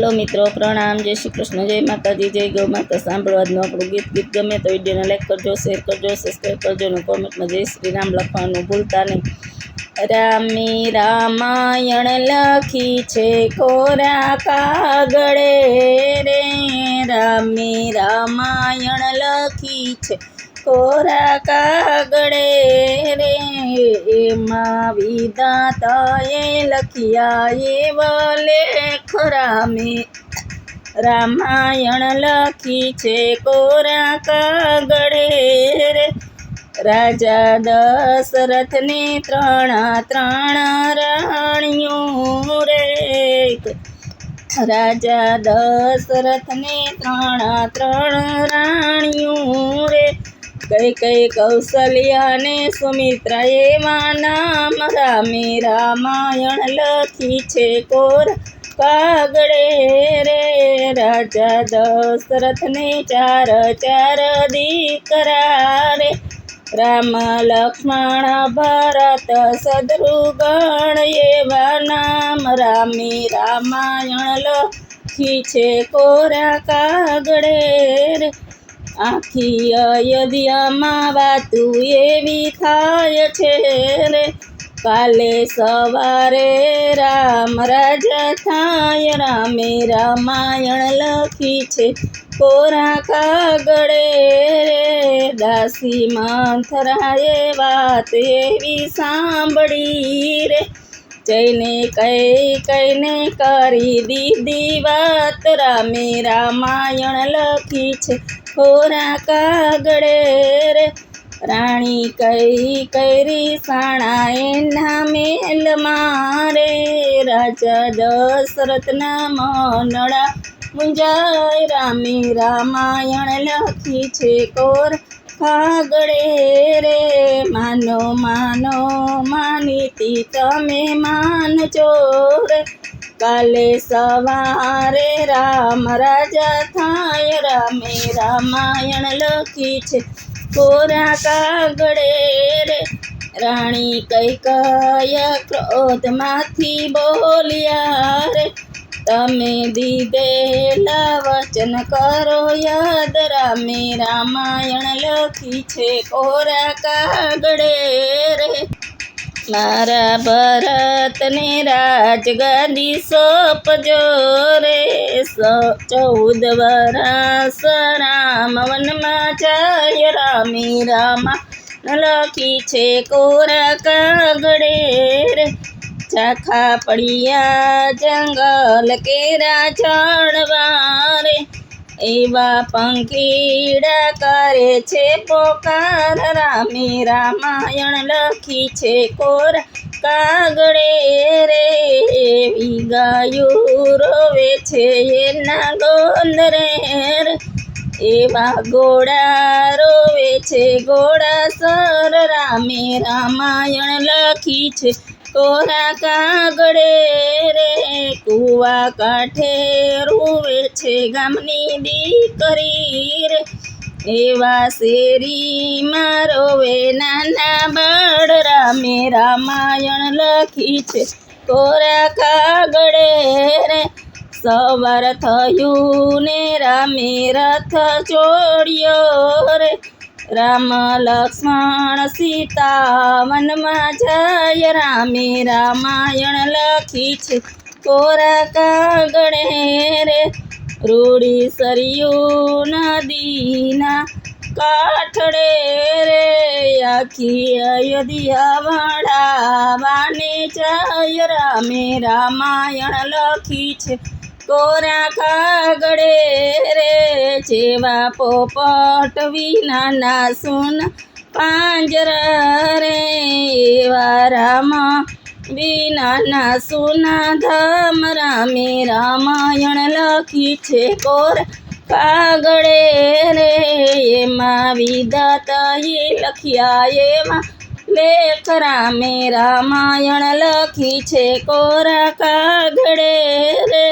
Hello मित्रों, प्रणाम। जय श्री कृष्ण, जय माताजी, जय गौ माता। सांभळो આજનું આપણું ગીત ગમે તો વિડીયોને લાઈક કરજો, શેર કરજો, સબસ્ક્રાઈબ કરજો અને કોમેન્ટમાં જય શ્રી રામ લખવાનું ભૂલતા નહીં। રામે રામાયણ લખી છે કોરા કાગળે રે, રામે રામાયણ લખી છે કોરા કાગળે રે, એમાં વિધાતાએ લખ્યા એવા લેખ રામે રામાયણ લખી છે કોરા કાગળે રે। રાજા દશરથને ત્રણ રાણીઓ રે, રાજા દશરથને ત્રણ રાણીઓ રે, કઈ કઈ કૌશલ્યા ને સુમિત્રા એવા નામ રામે રામાયણ લખી છે કોરા કાગળે રે। રાજા દશરથને ચાર દીકરા રે, રામ લક્ષ્મણ ભરત શત્રુઘ્ન એવા નામ રામે રામાયણ લખી છે કોરા કાગળે રે। આખી અયોધ્યામાં વાતું એવી થાય છે રે, કાલે સવારે રામ રાજા થાય રામે રામાયણ લખી છે કોરા કાગળે રે। દાસી મંથરાએ વાત એવી સાંભળી રે, જઈને કઈને કરી દીધી વાત રામે રામાયણ લખી છે કોરા કાગળે રે। રાણી કઈ સાણા એના મેલ મારે, રાજા દશરથના મનડા મુંજાય રામે રામાયણ લખી છે કોરા કાગળે રે। માનો માનીતી તમે માનજો રે, કાલે સવારે રામ રાજા થાય રામે રામાયણ લખી છે કોરા કાગળે રે। રાણી કૈકેયી ક્રોધમાંથી બોલ્યા રે, તમે દીધેલા વચન કરો યાદ રામે રામાયણ લખી છે કોરા કાગળે રે। મારા ભરતને રાજગાદી સોંપજો રે, 14 વરસ રામ વનમાં જાય રામે રામાયણ લખી છે કોરા કાગળે રે। ઝાખા પડ્યા જંગલ કેરા ઝાડવા રે, એવા પંખીડા કરે છે પોકાર રામે રામાયણ લખી છે કોરા કાગળે રે। એવી ગાયું રોવે છે એના ગોંદરે રે, એવા ઘોડા રોવે છે ઘોડાસર રામે રામાયણ લખી છે કોરા કાગળે રે। કુવા કાંઠે રૂવે છે ગામની દીકરી રે, એવા શેરીમાં રોવે નાના બાળ રામે રામાયણ લખી છે કોરા કાગળે રે। સવાર થયું ને રામે રથ છોડ્યો રે, રામ લક્ષ્મણ સીતા વનમાં જાય રામે રામાયણ લખી છે કોરા કાગળે રે। રૂડી સરયુ નદીના કાંઠડે રે, આખી અયોધ્યા વળાવાને જાય રામે રામાયણ લખી છે કોરા કાગળે રે। જેવા પોપટ વિનાના સુના પાંજરા રે, એવા રામ વિનાના સુના ધામ રામે રામાયણ લખી છે કોરા કાગળે રે। એમાં વિધાતાએ લખ્યા એવા લેખ રામે રામાયણ લખી છે કોરા કાગળે રે।